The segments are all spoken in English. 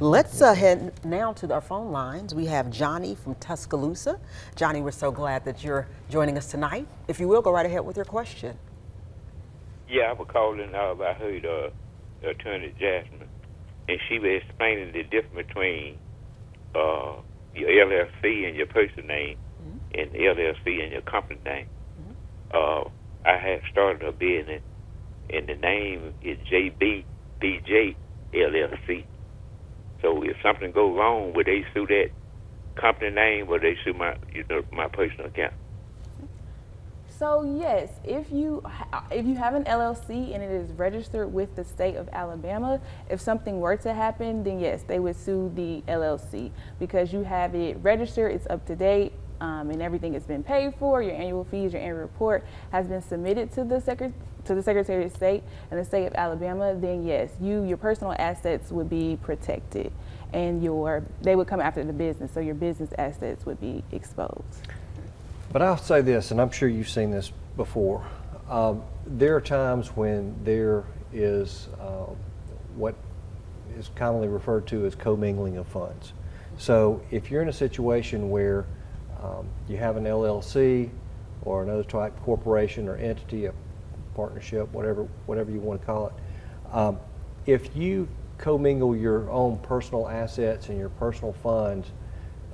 Let's head now to our phone lines. We have Johnny from Tuscaloosa. Johnny, we're so glad that you're joining us tonight. If you will, go right ahead with your question. Yeah, I was calling. I heard Attorney Jasmine, and she was explaining the difference between your LLC and your personal name, and LLC and your company name. I had started a business, and the name is JBBJ LLC. So if something goes wrong, would they sue that company name, or would they sue my personal account? So yes, if you have an LLC and it is registered with the state of Alabama, if something were to happen, then yes, they would sue the LLC because you have it registered, it's up to date, and everything has been paid for. Your annual fees, your annual report has been submitted to the Secretary of State and the state of Alabama. Then yes, your personal assets would be protected, and they would come after the business, so your business assets would be exposed. But I'll say this, and I'm sure you've seen this before. There are times when there is what is commonly referred to as commingling of funds. So if you're in a situation where you have an LLC or another type corporation or entity, a partnership, whatever you want to call it, if you commingle your own personal assets and your personal funds,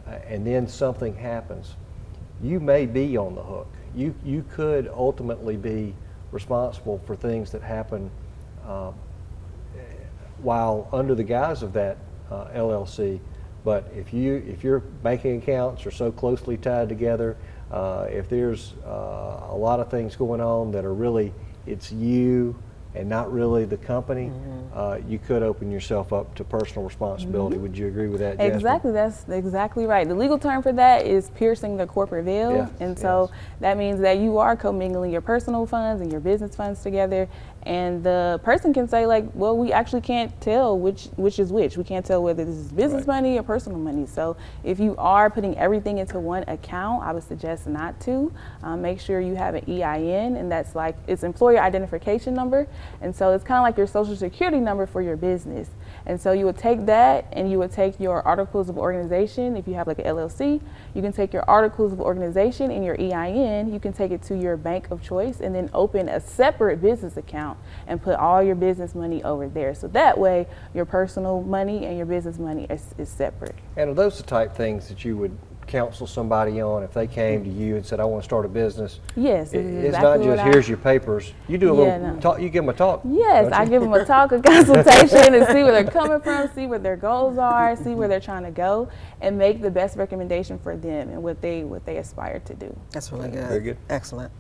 and then something happens, you may be on the hook. You could ultimately be responsible for things that happen while under the guise of that LLC. But if your banking accounts are so closely tied together, if there's a lot of things going on that are really, it's you and not really the company, you could open yourself up to personal responsibility. Would you agree with that, Jasmine? Exactly, that's exactly right. The legal term for that is piercing the corporate veil, and so that means that you are commingling your personal funds and your business funds together, and the person can say like, well, we actually can't tell which is which. We can't tell whether this is business money or personal money. So if you are putting everything into one account, I would suggest not to. Make sure you have an EIN, and that's like, it's employer identification number. And so it's kind of like your social security number for your business. And so you would take that and you would take your articles of organization. If you have like an LLC, you can take your articles of organization and your EIN, you can take it to your bank of choice and then open a separate business account and put all your business money over there. So that way your personal money and your business money is separate. And are those the type things that you would counsel somebody on if they came to you and said, I want to start a business? Yes. It's not just here's your papers. You do a little talk, you give them a talk. Yes, I give them a talk, a consultation, and see where they're coming from, see what their goals are, see where they're trying to go, and make the best recommendation for them and what they aspire to do. That's really good. Very good. Excellent.